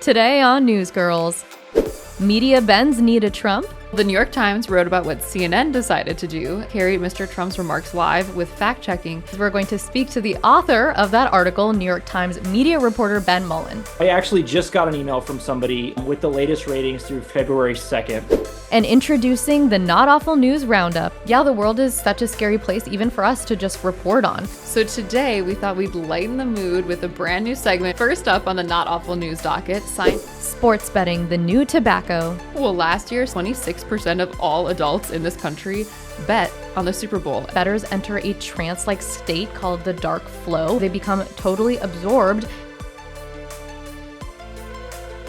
Today on Newsgirls, media bends need a Trump. The New York Times wrote about what CNN decided to do, carried Mr. Trump's remarks live with fact-checking. We're going to speak to the author of that article, New York Times media reporter Ben Mullen. I actually just got an email from somebody with the latest ratings through February 2nd. And introducing the Not Awful News Roundup. Yeah, the world is such a scary place even for us to just report on. So today we thought we'd lighten the mood with a brand new segment. First up on the Not Awful News docket, sports betting, the new tobacco. Well, last year, 26% of all adults in this country bet on the Super Bowl. Bettors enter a trance-like state called the dark flow. They become totally absorbed.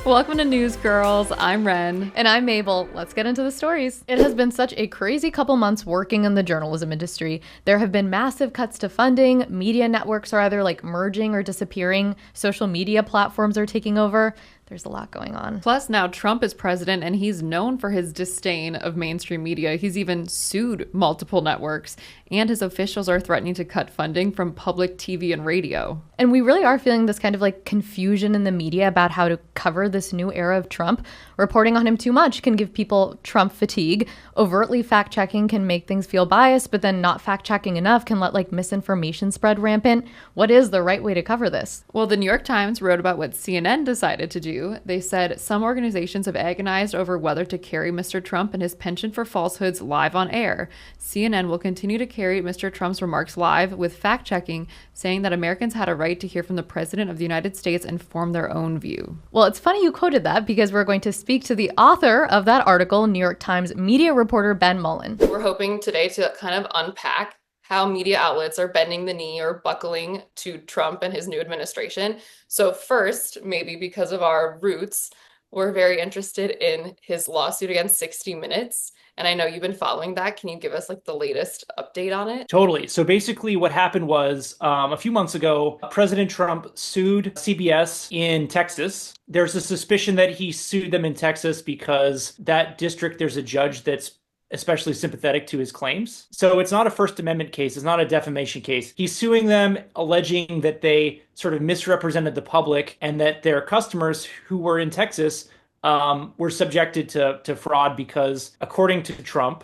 Welcome to Newsgirls. I'm Wren. And I'm Mabel. Let's get into the stories. It has been such a crazy couple months working in the journalism industry. There have been massive cuts to funding. Media networks are either merging or disappearing. Social media platforms are taking over. There's a lot going on. Plus, now Trump is president and he's known for his disdain of mainstream media. He's even sued multiple networks, and his officials are threatening to cut funding from public TV and radio. And we really are feeling this kind of confusion in the media about how to cover this new era of Trump. Reporting on him too much can give people Trump fatigue. Overtly fact-checking can make things feel biased, but then not fact-checking enough can let misinformation spread rampant. What is the right way to cover this? Well, the New York Times wrote about what CNN decided to do. They said some organizations have agonized over whether to carry Mr. Trump and his penchant for falsehoods live on air. CNN will continue to carry Mr. Trump's remarks live with fact-checking, saying that Americans had a right to hear from the President of the United States and form their own view. Well, it's funny you quoted that because we're going to speak to the author of that article, New York Times media reporter Ben Mullen. We're hoping today to kind of unpack how media outlets are bending the knee or buckling to Trump and his new administration. So first, maybe because of our roots, we're very interested in his lawsuit against 60 Minutes. And I know you've been following that. Can you give us the latest update on it? Totally. So basically what happened was a few months ago, President Trump sued CBS in Texas. There's a suspicion that he sued them in Texas because that district, there's a judge that's especially sympathetic to his claims. So it's not a First Amendment case. It's not a defamation case. He's suing them, alleging that they sort of misrepresented the public and that their customers who were in Texas were subjected to fraud because, according to Trump,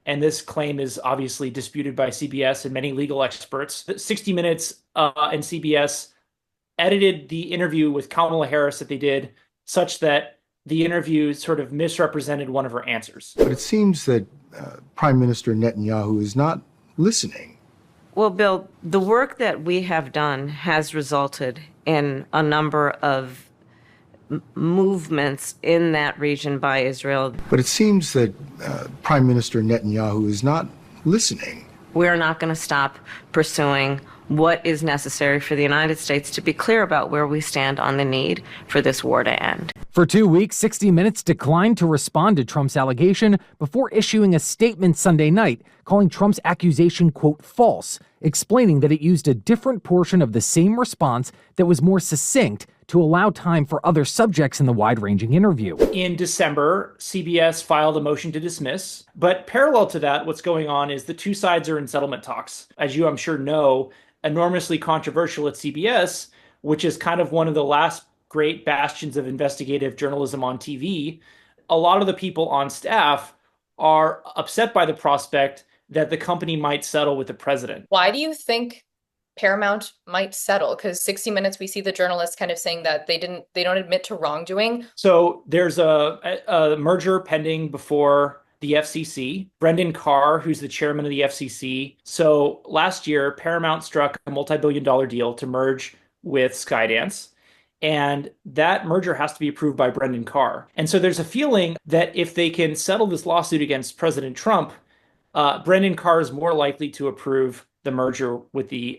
and this claim is obviously disputed by CBS and many legal experts, that 60 Minutes and CBS edited the interview with Kamala Harris that they did such that the interview sort of misrepresented one of her answers. But it seems that Prime Minister Netanyahu is not listening. Well, Bill, the work that we have done has resulted in a number of movements in that region by Israel. But it seems that Prime Minister Netanyahu is not listening. We're not going to stop pursuing what is necessary for the United States to be clear about where we stand on the need for this war to end. For 2 weeks, 60 Minutes declined to respond to Trump's allegation before issuing a statement Sunday night, calling Trump's accusation, quote, false, explaining that it used a different portion of the same response that was more succinct to allow time for other subjects in the wide-ranging interview. In December, CBS filed a motion to dismiss. But parallel to that, what's going on is the two sides are in settlement talks. As you, I'm sure, know, enormously controversial at CBS, which is kind of one of the last great bastions of investigative journalism on TV. A lot of the people on staff are upset by the prospect that the company might settle with the president. Why do you think Paramount might settle? Because 60 Minutes, we see the journalists kind of saying that they don't admit to wrongdoing. So there's a merger pending before the FCC. Brendan Carr, who's the chairman of the FCC. So last year, Paramount struck a multi-billion-dollar deal to merge with Skydance. And that merger has to be approved by Brendan Carr. And so there's a feeling that if they can settle this lawsuit against President Trump, Brendan Carr is more likely to approve the merger with the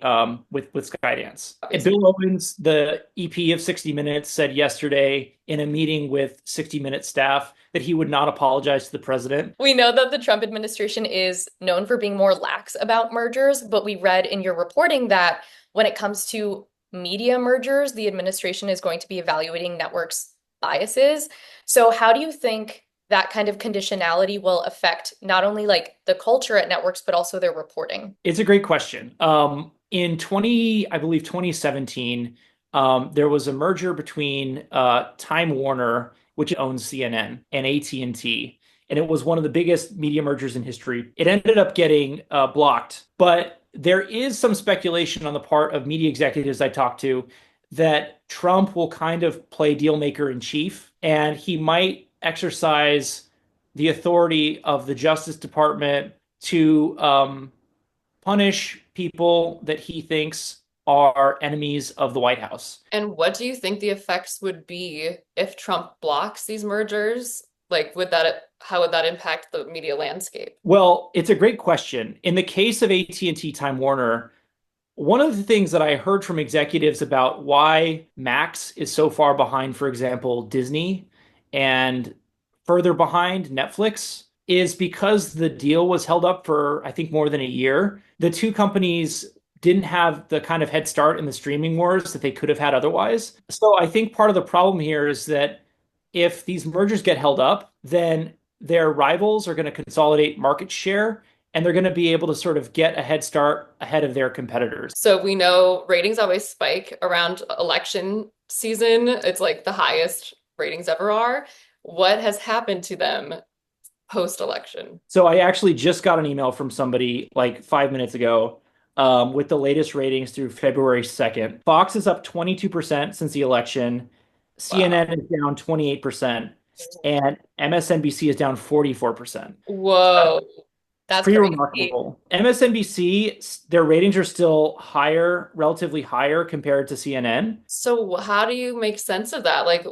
with Skydance. And Bill Owens, the EP of 60 Minutes, said yesterday in a meeting with 60 Minutes staff that he would not apologize to the president. We know that the Trump administration is known for being more lax about mergers, but we read in your reporting that when it comes to media mergers, the administration is going to be evaluating networks' biases. So how do you think that kind of conditionality will affect not only the culture at networks, but also their reporting? It's a great question. In 2017, there was a merger between Time Warner, which owns CNN, and AT&T. And it was one of the biggest media mergers in history. It ended up getting blocked, but there is some speculation on the part of media executives I talked to that Trump will kind of play deal maker in chief, and he might exercise the authority of the Justice Department to punish people that he thinks are enemies of the White House. And what do you think the effects would be if Trump blocks these mergers? Like, how would that impact the media landscape? Well, it's a great question. In the case of AT&T Time Warner, one of the things that I heard from executives about why Max is so far behind, for example, Disney, and further behind Netflix, is because the deal was held up for, I think, more than a year. The two companies didn't have the kind of head start in the streaming wars that they could have had otherwise. So I think part of the problem here is that if these mergers get held up, then their rivals are going to consolidate market share, and they're going to be able to sort of get a head start ahead of their competitors. So we know ratings always spike around election season. It's like the highest ratings ever are. What has happened to them post-election? So I actually just got an email from somebody like 5 minutes ago with the latest ratings through February 2nd. Fox is up 22% since the election. CNN is down 28%, and MSNBC is down 44%. Whoa, that's Pretty crazy. remarkable. MSNBC, their ratings are still higher, relatively higher compared to CNN. So how do you make sense of that? Like,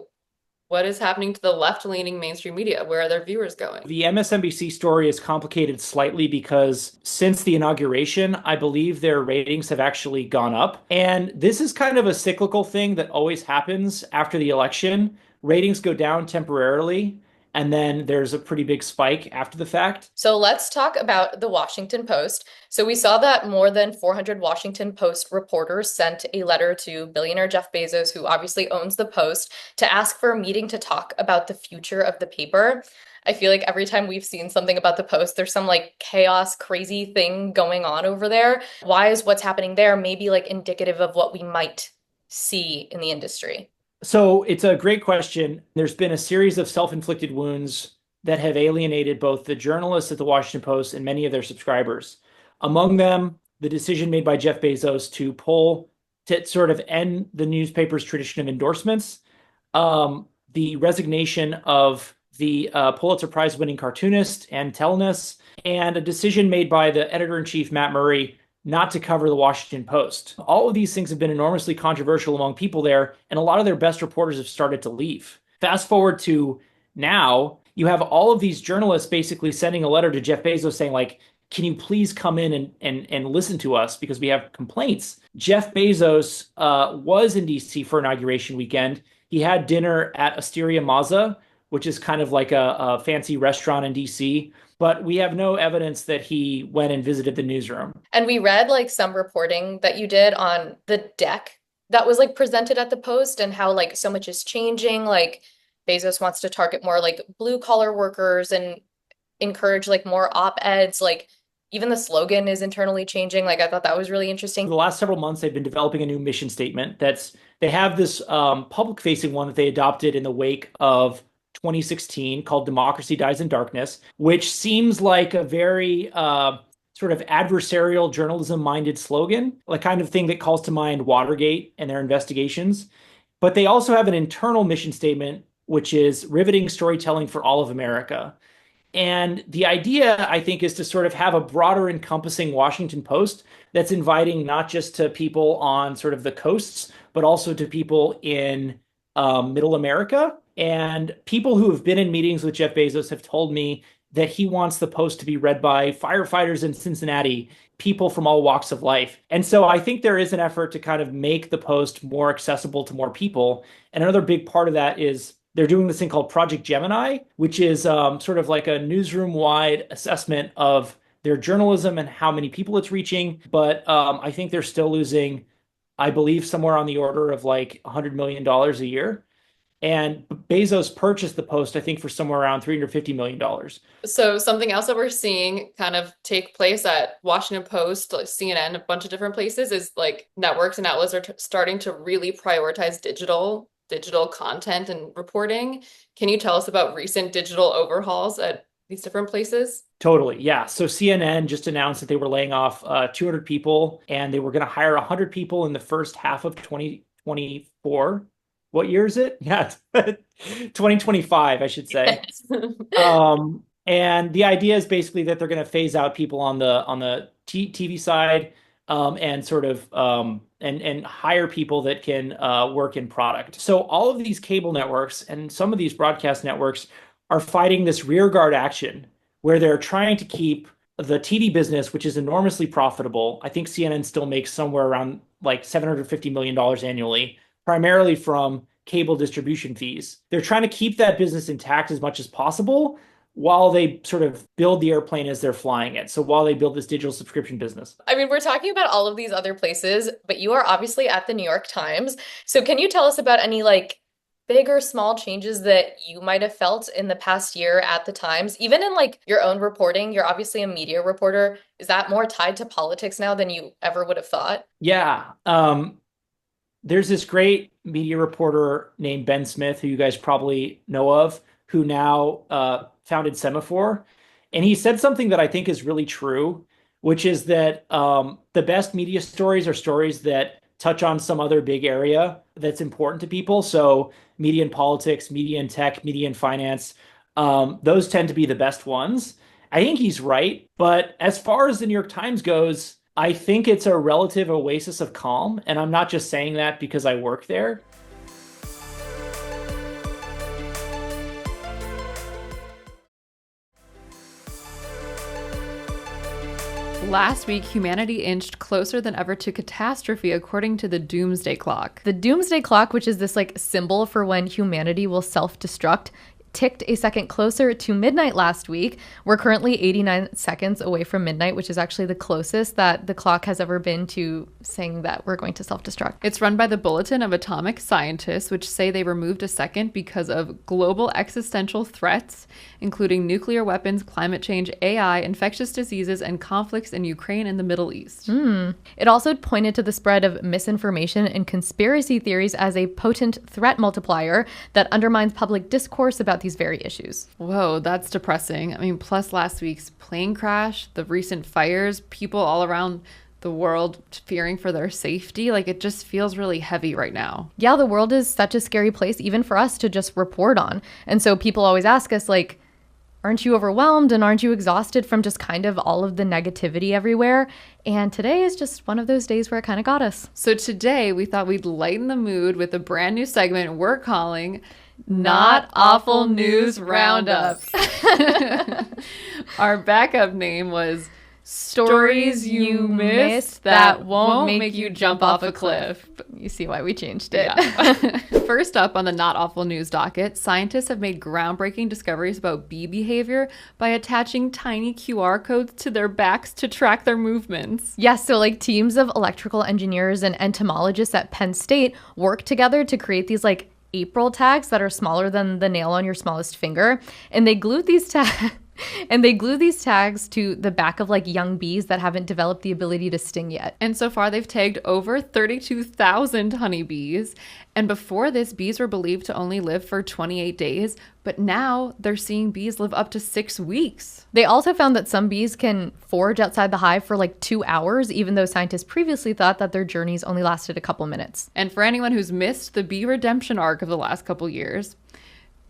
what is happening to the left-leaning mainstream media? Where are their viewers going? The MSNBC story is complicated slightly because since the inauguration, I believe their ratings have actually gone up. And this is kind of a cyclical thing that always happens after the election. Ratings go down temporarily, and then there's a pretty big spike after the fact. So let's talk about the Washington Post. So we saw that more than 400 Washington Post reporters sent a letter to billionaire Jeff Bezos, who obviously owns the Post, to ask for a meeting to talk about the future of the paper. I feel like every time we've seen something about the Post, there's some like chaos, crazy thing going on over there. Why is what's happening there maybe like indicative of what we might see in the industry? So it's a great question. There's been a series of self-inflicted wounds that have alienated both the journalists at the Washington Post and many of their subscribers. Among them, the decision made by Jeff Bezos to sort of end the newspaper's tradition of endorsements, the resignation of the Pulitzer Prize winning cartoonist Ann Telnis, and a decision made by the editor-in-chief, Matt Murray, not to cover the Washington Post. All of these things have been enormously controversial among people there, and a lot of their best reporters have started to leave. Fast forward to now, you have all of these journalists basically sending a letter to Jeff Bezos saying, like, can you please come in and listen to us because we have complaints. Jeff Bezos was in DC for inauguration weekend. He had dinner at Osteria Mazza, which is kind of like a fancy restaurant in DC. But we have no evidence that he went and visited the newsroom. And we read like some reporting that you did on the deck that was like presented at the Post and how like so much is changing. Like Bezos wants to target more like blue collar workers and encourage like more op-eds. Like even the slogan is internally changing. Like I thought that was really interesting. For the last several months, they've been developing a new mission statement. They have this public facing one that they adopted in the wake of 2016 called Democracy Dies in Darkness, which seems like a very sort of adversarial journalism-minded slogan, like kind of thing that calls to mind Watergate and their investigations. But they also have an internal mission statement, which is riveting storytelling for all of America. And the idea, I think, is to sort of have a broader encompassing Washington Post that's inviting not just to people on sort of the coasts, but also to people in middle America. And people who have been in meetings with Jeff Bezos have told me that he wants the Post to be read by firefighters in Cincinnati, people from all walks of life. And so I think there is an effort to kind of make the Post more accessible to more people. And another big part of that is they're doing this thing called Project Gemini, which is sort of like a newsroom-wide assessment of their journalism and how many people it's reaching. But I think they're still losing, I believe, somewhere on the order of like $100 million a year. And Bezos purchased the Post, I think, for somewhere around $350 million. So something else that we're seeing kind of take place at Washington Post, like CNN, a bunch of different places, is like networks and outlets are starting to really prioritize digital content and reporting. Can you tell us about recent digital overhauls at these different places? Totally. Yeah. So CNN just announced that they were laying off 200 people and they were going to hire 100 people in the first half of 2024. What year is it? Yeah, 2025, I should say. And the idea is basically that they're going to phase out people on the TV side, and sort of and hire people that can work in product. So all of these cable networks and some of these broadcast networks are fighting this rearguard action where they're trying to keep the TV business, which is enormously profitable. I think CNN still makes somewhere around like $750 million annually, primarily from cable distribution fees. They're trying to keep that business intact as much as possible while they sort of build the airplane as they're flying it. So while they build this digital subscription business. I mean, we're talking about all of these other places, but you are obviously at the New York Times. So can you tell us about any like big or small changes that you might have felt in the past year at the Times? Even in like your own reporting, you're obviously a media reporter. Is that more tied to politics now than you ever would have thought? Yeah. There's this great media reporter named Ben Smith, who you guys probably know of, who now founded Semaphore. And he said something that I think is really true, which is that the best media stories are stories that touch on some other big area that's important to people. So media and politics, media and tech, media and finance, those tend to be the best ones. I think he's right. But as far as the New York Times goes, I think it's a relative oasis of calm. And I'm not just saying that because I work there. Last week, humanity inched closer than ever to catastrophe, according to the Doomsday Clock. The Doomsday Clock, which is this like symbol for when humanity will self-destruct, ticked a second closer to midnight last week. We're currently 89 seconds away from midnight, which is actually the closest that the clock has ever been to saying that we're going to self-destruct. It's run by the Bulletin of Atomic Scientists, which say they removed a second because of global existential threats, including nuclear weapons, climate change, AI, infectious diseases, and conflicts in Ukraine and the Middle East. It also pointed to the spread of misinformation and conspiracy theories as a potent threat multiplier that undermines public discourse about these very issues. Whoa, that's depressing. I mean, plus last week's plane crash, the recent fires, people all around the world fearing for their safety. Like, it just feels really heavy right now. Yeah, the world is such a scary place, even for us to just report on. And so people always ask us, like, aren't you overwhelmed and aren't you exhausted from just kind of all of the negativity everywhere? And today is just one of those days where it kind of got us. So today we thought we'd lighten the mood with a brand new segment we're calling Not Awful News Roundup. Our backup name was Stories You Missed That Won't Make You Jump Off a Cliff. You see why we changed it. Yeah. First up on the Not Awful News docket, scientists have made groundbreaking discoveries about bee behavior by attaching tiny QR codes to their backs to track their movements. Yes, so like teams of electrical engineers and entomologists at Penn State work together to create these like April tags that are smaller than the nail on your smallest finger. And they glued these tags to the back of like young bees that haven't developed the ability to sting yet. And so far they've tagged over 32,000 honeybees. And before this, bees were believed to only live for 28 days, but now they're seeing bees live up to 6 weeks. They also found that some bees can forage outside the hive for like 2 hours, even though scientists previously thought that their journeys only lasted a couple minutes. And for anyone who's missed the bee redemption arc of the last couple years,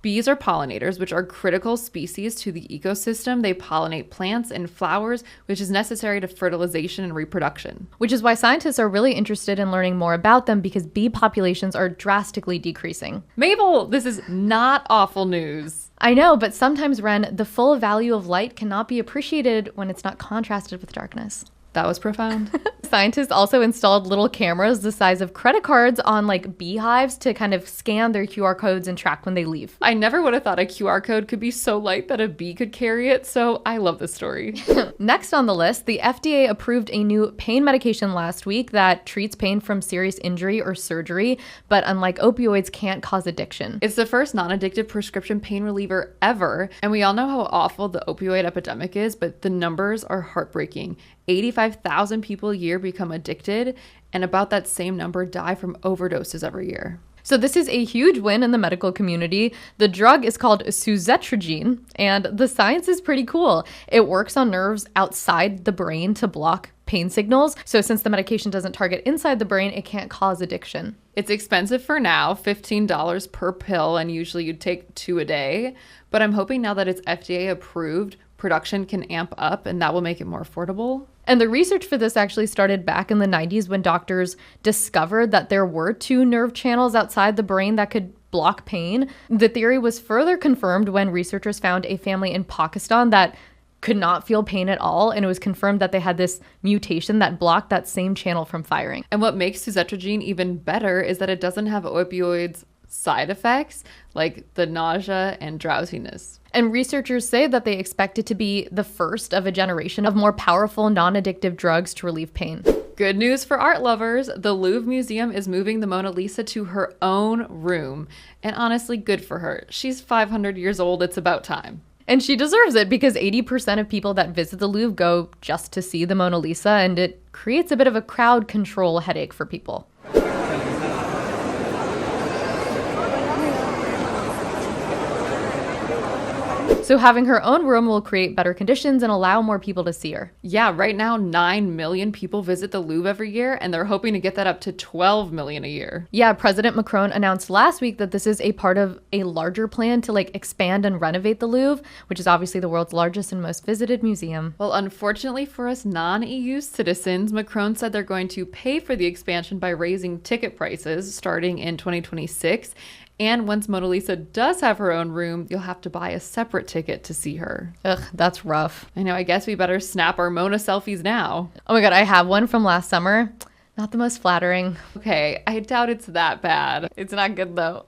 bees are pollinators, which are critical species to the ecosystem. They pollinate plants and flowers, which is necessary to fertilization and reproduction. Which is why scientists are really interested in learning more about them, because bee populations are drastically decreasing. Mabel, this is not awful news. I know, but sometimes, Wren, the full value of light cannot be appreciated when it's not contrasted with darkness. That was profound. Scientists also installed little cameras the size of credit cards on like beehives to kind of scan their QR codes and track when they leave. I never would have thought a QR code could be so light that a bee could carry it, so I love this story. Next on the list, the FDA approved a new pain medication last week that treats pain from serious injury or surgery, but unlike opioids, can't cause addiction. It's the first non-addictive prescription pain reliever ever, and we all know how awful the opioid epidemic is, but the numbers are heartbreaking. 85,000 people a year become addicted, and about that same number die from overdoses every year. So this is a huge win in the medical community. The drug is called suzetrigine, and the science is pretty cool. It works on nerves outside the brain to block pain signals. So since the medication doesn't target inside the brain, it can't cause addiction. It's expensive for now, $15 per pill, and usually you'd take 2 a day. But I'm hoping now that it's FDA approved, production can amp up, and that will make it more affordable. And the research for this actually started back in the 90s when doctors discovered that there were 2 nerve channels outside the brain that could block pain. The theory was further confirmed when researchers found a family in Pakistan that could not feel pain at all, and it was confirmed that they had this mutation that blocked that same channel from firing. And what makes suzetrigine even better is that it doesn't have opioids side effects like the nausea and drowsiness. And researchers say that they expect it to be the first of a generation of more powerful non-addictive drugs to relieve pain. Good news for art lovers. The Louvre Museum is moving the Mona Lisa to her own room. And honestly, good for her. She's 500 years old. It's about time. And she deserves it because 80% of people that visit the Louvre go just to see the Mona Lisa, and it creates a bit of a crowd control headache for people. So having her own room will create better conditions and allow more people to see her. Yeah, right now 9 million people visit the Louvre every year, and they're hoping to get that up to 12 million a year. Yeah, President Macron announced last week that this is a part of a larger plan to expand and renovate the Louvre, which is obviously the world's largest and most visited museum. Well, unfortunately for us non-EU citizens, Macron said they're going to pay for the expansion by raising ticket prices starting in 2026. And once Mona Lisa does have her own room, you'll have to buy a separate ticket to see her. Ugh, that's rough. I know, I guess we better snap our Mona selfies now. Oh my God, I have one from last summer. Not the most flattering. Okay, I doubt it's that bad. It's not good though.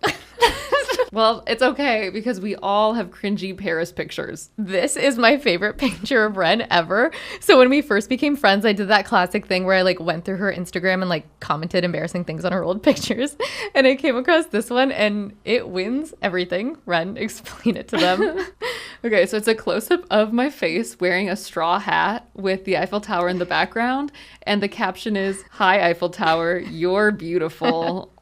Well, it's okay because we all have cringy Paris pictures. This is my favorite picture of Wren ever. So when we first became friends, I did that classic thing where I went through her Instagram and commented embarrassing things on her old pictures. And I came across this one and it wins everything. Wren, explain it to them. Okay, so it's a close-up of my face wearing a straw hat with the Eiffel Tower in the background. And the caption is, "Hi, Eiffel Tower, you're beautiful."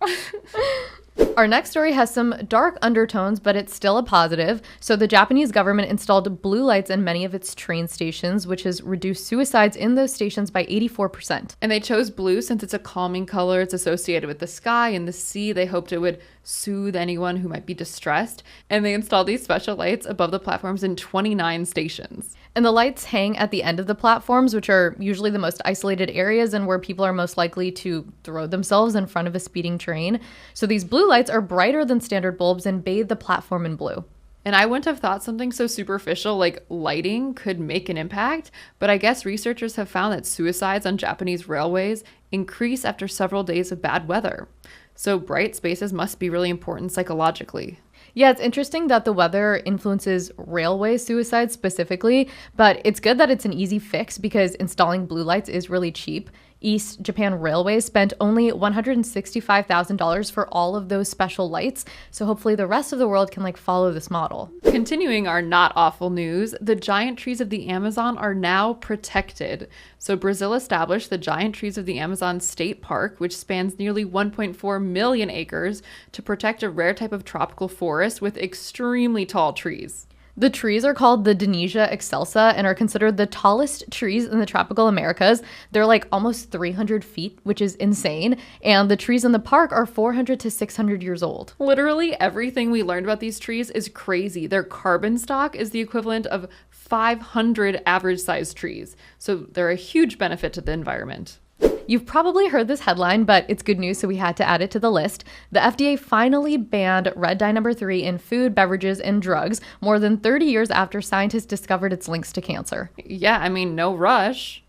Our next story has some dark undertones, but it's still a positive. So the Japanese government installed blue lights in many of its train stations, which has reduced suicides in those stations by 84%. And they chose blue since it's a calming color. It's associated with the sky and the sea. They hoped it would soothe anyone who might be distressed. And they installed these special lights above the platforms in 29 stations. And the lights hang at the end of the platforms, which are usually the most isolated areas and where people are most likely to throw themselves in front of a speeding train. So these blue lights are brighter than standard bulbs and bathe the platform in blue. And I wouldn't have thought something so superficial like lighting could make an impact, but I guess researchers have found that suicides on Japanese railways increase after several days of bad weather. So bright spaces must be really important psychologically. Yeah, it's interesting that the weather influences railway suicides specifically, but it's good that it's an easy fix because installing blue lights is really cheap. East Japan Railway spent only $165,000 for all of those special lights, so hopefully the rest of the world can follow this model. Continuing our not awful news, the giant trees of the Amazon are now protected. So Brazil established the Giant Trees of the Amazon State Park, which spans nearly 1.4 million acres, to protect a rare type of tropical forest with extremely tall trees. The trees are called the Dinesia excelsa and are considered the tallest trees in the tropical Americas. They're almost 300 feet, which is insane. And the trees in the park are 400 to 600 years old. Literally everything we learned about these trees is crazy. Their carbon stock is the equivalent of 500 average-sized trees. So they're a huge benefit to the environment. You've probably heard this headline, but it's good news, so we had to add it to the list. The FDA finally banned red dye number 3 in food, beverages, and drugs more than 30 years after scientists discovered its links to cancer. Yeah, I mean, no rush.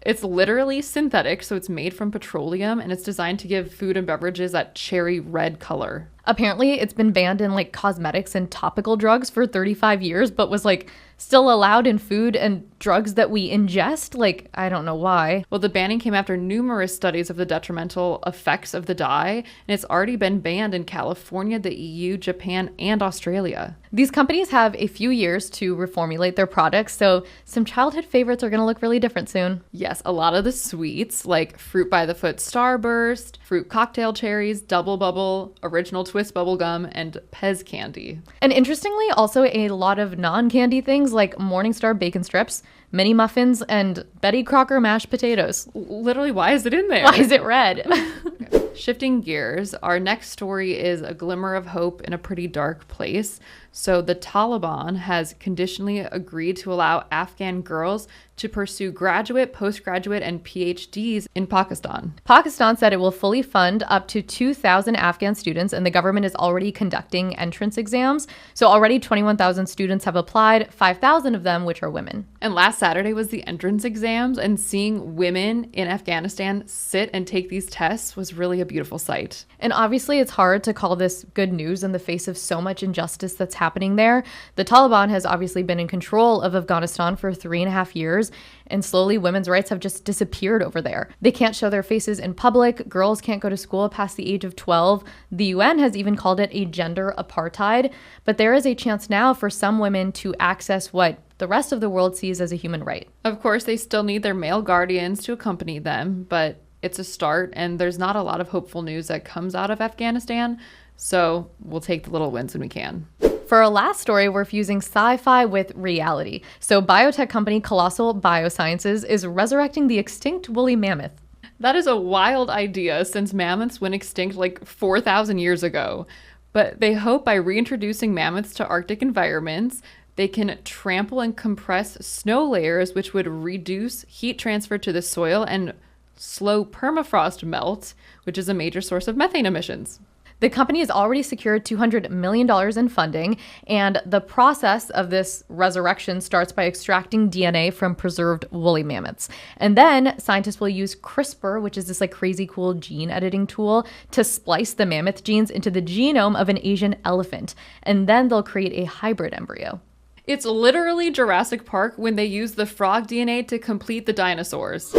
It's literally synthetic, so it's made from petroleum, and it's designed to give food and beverages that cherry red color. Apparently, it's been banned in like cosmetics and topical drugs for 35 years, but was like still allowed in food and drugs that we ingest. Like, I don't know why. Well, the banning came after numerous studies of the detrimental effects of the dye, and it's already been banned in California, the EU, Japan, and Australia. These companies have a few years to reformulate their products, so some childhood favorites are going to look really different soon. Yes, a lot of the sweets, like Fruit by the Foot Starburst, Fruit Cocktail Cherries, Double Bubble, Original Twist Bubble Gum, and Pez Candy. And interestingly, also a lot of non-candy things like Morningstar Bacon Strips, Mini Muffins, and Betty Crocker Mashed Potatoes. Literally, why is it in there? Why is it red? Shifting gears, our next story is a glimmer of hope in a pretty dark place. So the Taliban has conditionally agreed to allow Afghan girls to pursue graduate, postgraduate, and PhDs in Pakistan. Pakistan said it will fully fund up to 2,000 Afghan students, and the government is already conducting entrance exams. So already 21,000 students have applied, 5,000 of them which are women. And last Saturday was the entrance exams, and seeing women in Afghanistan sit and take these tests was really a beautiful sight. And obviously it's hard to call this good news in the face of so much injustice that's happening there. The Taliban has obviously been in control of Afghanistan for 3.5 years, and slowly women's rights have just disappeared over there. They can't show their faces in public. Girls can't go to school past the age of 12. The UN has even called it a gender apartheid. But there is a chance now for some women to access what the rest of the world sees as a human right. Of course, they still need their male guardians to accompany them, but it's a start, and there's not a lot of hopeful news that comes out of Afghanistan, so we'll take the little wins when we can. For our last story, we're fusing sci-fi with reality. So biotech company Colossal Biosciences is resurrecting the extinct woolly mammoth. That is a wild idea since mammoths went extinct like 4,000 years ago. But they hope by reintroducing mammoths to Arctic environments, they can trample and compress snow layers, which would reduce heat transfer to the soil and slow permafrost melt, which is a major source of methane emissions. The company has already secured $200 million in funding, and the process of this resurrection starts by extracting DNA from preserved woolly mammoths. And then scientists will use CRISPR, which is this like crazy cool gene editing tool, to splice the mammoth genes into the genome of an Asian elephant. And then they'll create a hybrid embryo. It's literally Jurassic Park when they use the frog DNA to complete the dinosaurs.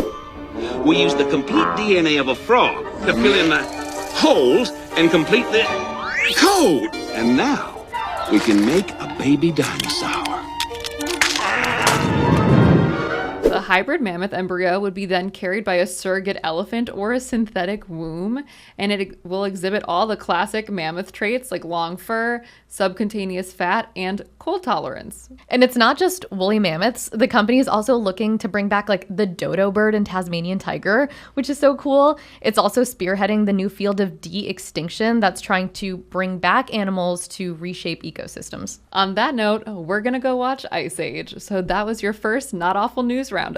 We use the complete DNA of a frog to fill in the holes and complete the code. And now we can make a baby dinosaur. The hybrid mammoth embryo would be then carried by a surrogate elephant or a synthetic womb, and it will exhibit all the classic mammoth traits like long fur, subcutaneous fat, and cold tolerance. And it's not just woolly mammoths. The company is also looking to bring back like the dodo bird and Tasmanian tiger, which is so cool. It's also spearheading the new field of de-extinction that's trying to bring back animals to reshape ecosystems. On that note, we're gonna go watch Ice Age. So that was your first Not Awful News Roundup.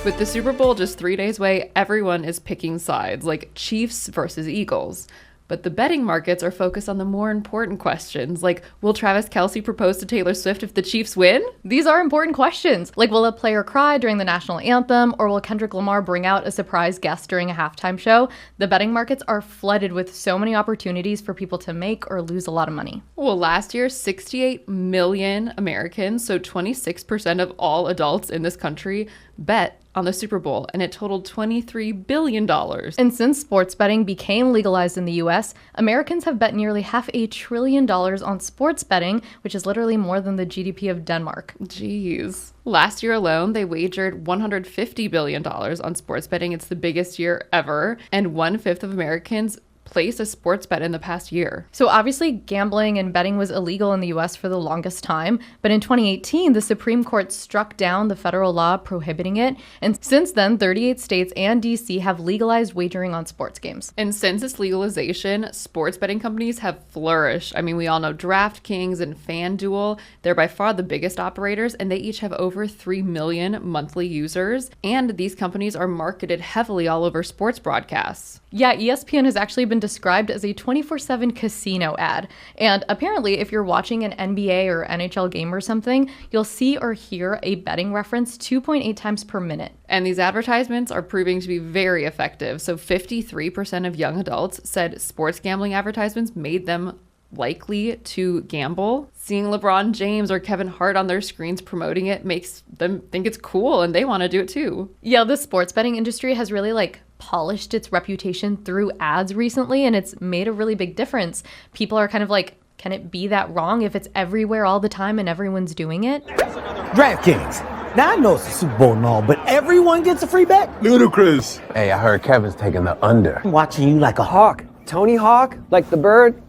With the Super Bowl just 3 days away, everyone is picking sides, like Chiefs versus Eagles. But the betting markets are focused on the more important questions, like will Travis Kelce propose to Taylor Swift if the Chiefs win? These are important questions. Like, will a player cry during the national anthem, or will Kendrick Lamar bring out a surprise guest during a halftime show? The betting markets are flooded with so many opportunities for people to make or lose a lot of money. Well, last year, 68 million Americans, so 26% of all adults in this country, bet on the Super Bowl, and it totaled $23 billion. And since sports betting became legalized in the US, Americans have bet nearly $500 billion on sports betting, which is literally more than the GDP of Denmark. Jeez. Last year alone, they wagered $150 billion on sports betting. It's the biggest year ever, and 1/5 of Americans placed a sports bet in the past year. So obviously gambling and betting was illegal in the US for the longest time, but in 2018 the Supreme Court struck down the federal law prohibiting it, and since then 38 states and DC have legalized wagering on sports games. And since its legalization, sports betting companies have flourished. I mean, we all know DraftKings and FanDuel. They're by far the biggest operators, and they each have over 3 million monthly users, and these companies are marketed heavily all over sports broadcasts. Yeah, ESPN has actually been been described as a 24/7 casino ad. And apparently, if you're watching an NBA or NHL game or something, you'll see or hear a betting reference 2.8 times per minute. And these advertisements are proving to be very effective. So 53% of young adults said sports gambling advertisements made them likely to gamble. Seeing LeBron James or Kevin Hart on their screens promoting it makes them think it's cool and they want to do it too. Yeah, the sports betting industry has really polished its reputation through ads recently, and it's made a really big difference. People are kind of like, can it be that wrong if it's everywhere all the time and everyone's doing it? DraftKings. Now I know it's a Super Bowl and all, but everyone gets a free bet? Ludicrous. Hey, I heard Kevin's taking the under. I'm watching you like a hawk. Tony Hawk, like the bird.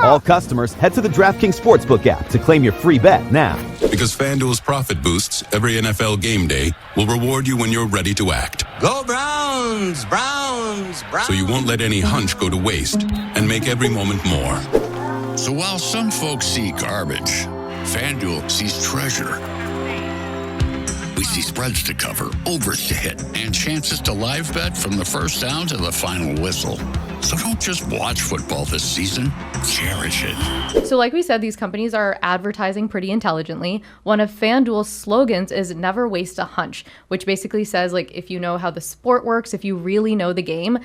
All customers, head to the DraftKings Sportsbook app to claim your free bet now. Because FanDuel's profit boosts every NFL game day will reward you when you're ready to act. Go Browns, Browns, Browns. So you won't let any hunch go to waste and make every moment more. So while some folks see garbage, FanDuel sees treasure. We see spreads to cover, overs to hit, and chances to live bet from the first down to the final whistle. So don't just watch football this season, cherish it. So like we said, these companies are advertising pretty intelligently. One of FanDuel's slogans is never waste a hunch, which basically says, like, if you know how the sport works, if you really know the game,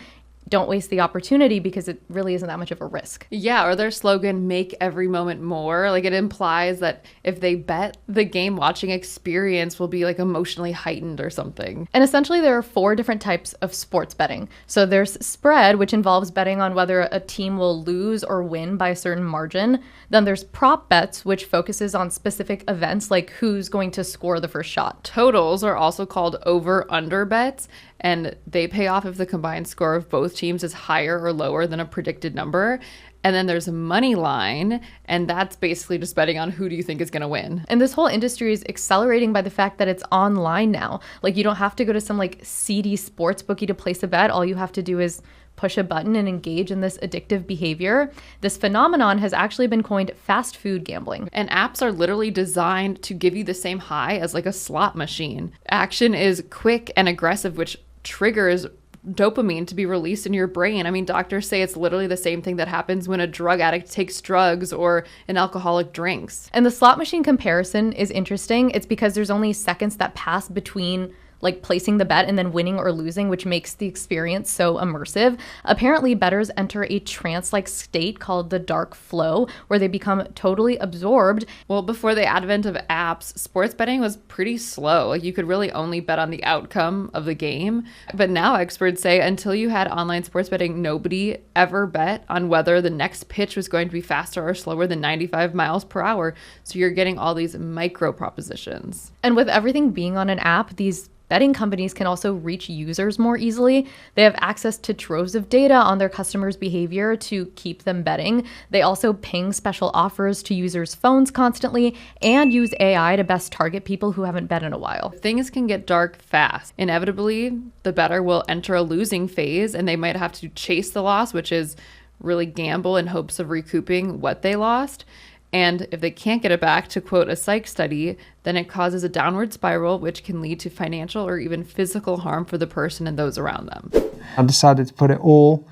don't waste the opportunity because it really isn't that much of a risk. Yeah, or their slogan, make every moment more. Like, it implies that if they bet, the game watching experience will be like emotionally heightened or something. And essentially there are 4 different types of sports betting. So there's spread, which involves betting on whether a team will lose or win by a certain margin. Then there's prop bets, which focuses on specific events like who's going to score the first shot. Totals are also called over-under bets, and they pay off if the combined score of both teams is higher or lower than a predicted number. And then there's a money line, and that's basically just betting on who do you think is going to win. And this whole industry is accelerating by the fact that it's online now. Like, you don't have to go to some seedy sports bookie to place a bet. All you have to do is push a button and engage in this addictive behavior. This phenomenon has actually been coined fast food gambling. And apps are literally designed to give you the same high as like a slot machine. Action is quick and aggressive, which triggers dopamine to be released in your brain. I mean, doctors say it's literally the same thing that happens when a drug addict takes drugs or an alcoholic drinks. And the slot machine comparison is interesting. It's because there's only seconds that pass between placing the bet and then winning or losing, which makes the experience so immersive. Apparently, bettors enter a trance-like state called the dark flow, where they become totally absorbed. Well, before the advent of apps, sports betting was pretty slow. Like, you could really only bet on the outcome of the game. But now experts say until you had online sports betting, nobody ever bet on whether the next pitch was going to be faster or slower than 95 miles per hour. So you're getting all these micro propositions. And with everything being on an app, these betting companies can also reach users more easily. They have access to troves of data on their customers' behavior to keep them betting. They also ping special offers to users' phones constantly and use AI to best target people who haven't bet in a while. Things can get dark fast. Inevitably, the bettor will enter a losing phase and they might have to chase the loss, which is really gamble in hopes of recouping what they lost. And if they can't get it back, to quote a psych study, then it causes a downward spiral, which can lead to financial or even physical harm for the person and those around them. I decided to put it all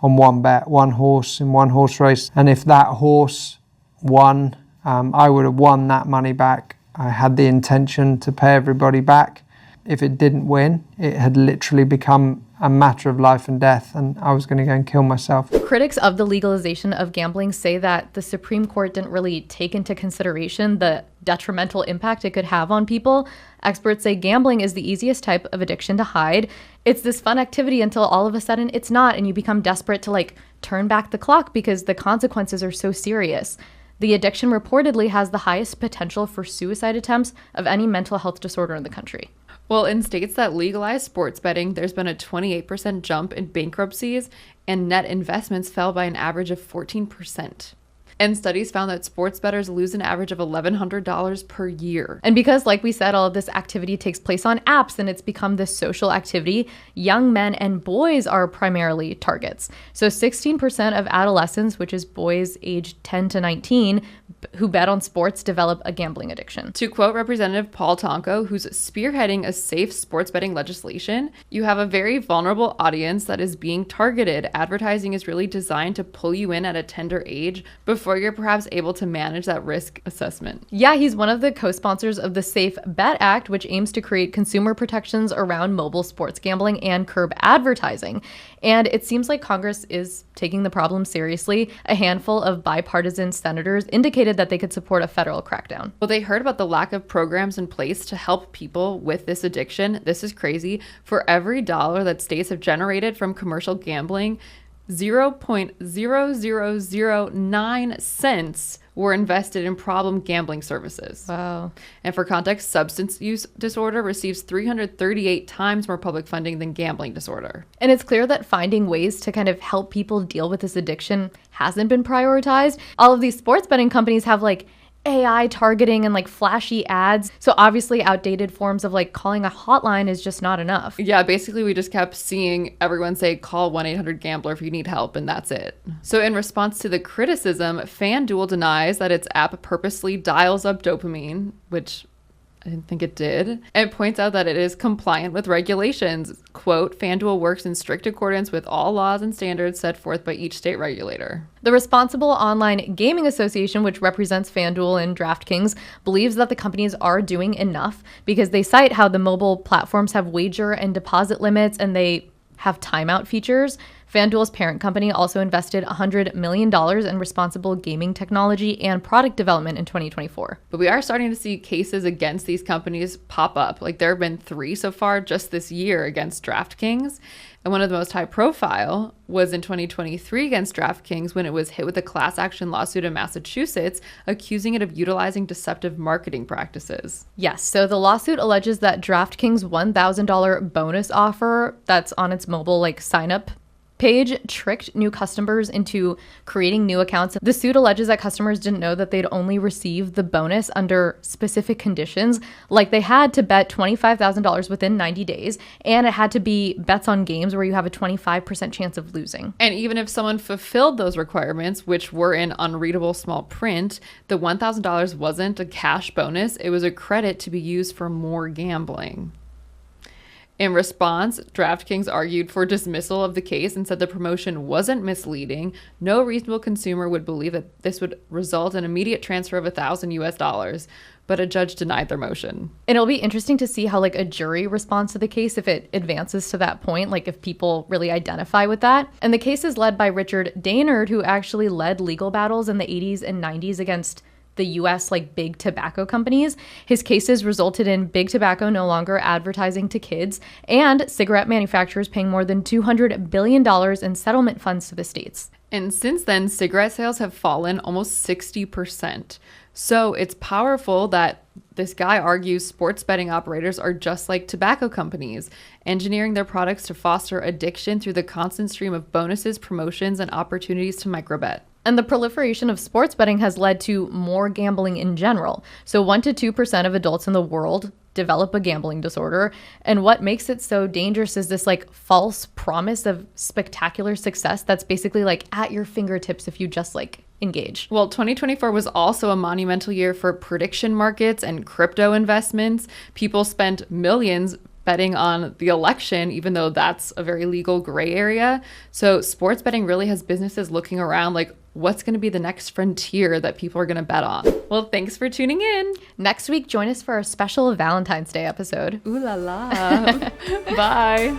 on one bet, one horse in one horse race. And if that horse won, I would have won that money back. I had the intention to pay everybody back. If it didn't win, it had literally become a matter of life and death, and I was going to go and kill myself. Critics of the legalization of gambling say that the Supreme Court didn't really take into consideration the detrimental impact it could have on people. Experts say gambling is the easiest type of addiction to hide. It's this fun activity until all of a sudden it's not, and you become desperate to turn back the clock because the consequences are so serious. The addiction reportedly has the highest potential for suicide attempts of any mental health disorder in the country. Well, in states that legalize sports betting, there's been a 28% jump in bankruptcies, and net investments fell by an average of 14%. And studies found that sports bettors lose an average of $1,100 per year. And because, like we said, all of this activity takes place on apps and it's become this social activity, young men and boys are primarily targets. So 16% of adolescents, which is boys aged 10 to 19, who bet on sports develop a gambling addiction. To quote Representative Paul Tonko, who's spearheading a safe sports betting legislation, you have a very vulnerable audience that is being targeted. Advertising is really designed to pull you in at a tender age before you're perhaps able to manage that risk assessment. Yeah, he's one of the co-sponsors of the Safe Bet Act, which aims to create consumer protections around mobile sports gambling and curb advertising. And it seems like Congress is taking the problem seriously. A handful of bipartisan senators indicated that they could support a federal crackdown. Well, they heard about the lack of programs in place to help people with this addiction. This is crazy. For every dollar that states have generated from commercial gambling, 0.0009 cents were invested in problem gambling services. Wow. And for context, substance use disorder receives 338 times more public funding than gambling disorder. And it's clear that finding ways to kind of help people deal with this addiction hasn't been prioritized. All of these sports betting companies have like AI targeting and like flashy ads. So obviously outdated forms of like calling a hotline is just not enough. Yeah, basically we just kept seeing everyone say call 1-800-GAMBLER if you need help, and that's it. So in response to the criticism, FanDuel denies that its app purposely dials up dopamine, which I didn't think it did, and points out that it is compliant with regulations. Quote, FanDuel works in strict accordance with all laws and standards set forth by each state regulator. The Responsible Online Gaming Association, which represents FanDuel and DraftKings, believes that the companies are doing enough because they cite how the mobile platforms have wager and deposit limits and they have timeout features. FanDuel's parent company also invested $100 million in responsible gaming technology and product development in 2024. But we are starting to see cases against these companies pop up. Like there have been 3 so far just this year against DraftKings. And one of the most high profile was in 2023 against DraftKings when it was hit with a class action lawsuit in Massachusetts accusing it of utilizing deceptive marketing practices. Yes, so the lawsuit alleges that DraftKings' $1,000 bonus offer that's on its mobile like sign up page tricked new customers into creating new accounts. The suit alleges that customers didn't know that they'd only receive the bonus under specific conditions, like they had to bet $25,000 within 90 days, and it had to be bets on games where you have a 25% chance of losing. And even if someone fulfilled those requirements, which were in unreadable small print, the $1,000 wasn't a cash bonus, it was a credit to be used for more gambling. In response, DraftKings argued for dismissal of the case and said the promotion wasn't misleading. No reasonable consumer would believe that this would result in immediate transfer of $1,000, but a judge denied their motion. And it'll be interesting to see how like a jury responds to the case if it advances to that point, like if people really identify with that. And the case is led by Richard Daynard, who actually led legal battles in the 80s and 90s against the US like big tobacco companies. His cases resulted in big tobacco no longer advertising to kids and cigarette manufacturers paying more than $200 billion in settlement funds to the states. And since then, cigarette sales have fallen almost 60%. So it's powerful that this guy argues sports betting operators are just like tobacco companies, engineering their products to foster addiction through the constant stream of bonuses, promotions, and opportunities to microbet. And the proliferation of sports betting has led to more gambling in general. So 1 to 2% of adults in the world develop a gambling disorder. And what makes it so dangerous is this like false promise of spectacular success that's basically like at your fingertips if you just like engage. Well, 2024 was also a monumental year for prediction markets and crypto investments. People spent millions betting on the election, even though that's a very legal gray area. So sports betting really has businesses looking around like, what's going to be the next frontier that people are going to bet on? Well, thanks for tuning in. Next week, join us for our special Valentine's Day episode. Ooh la la. Bye.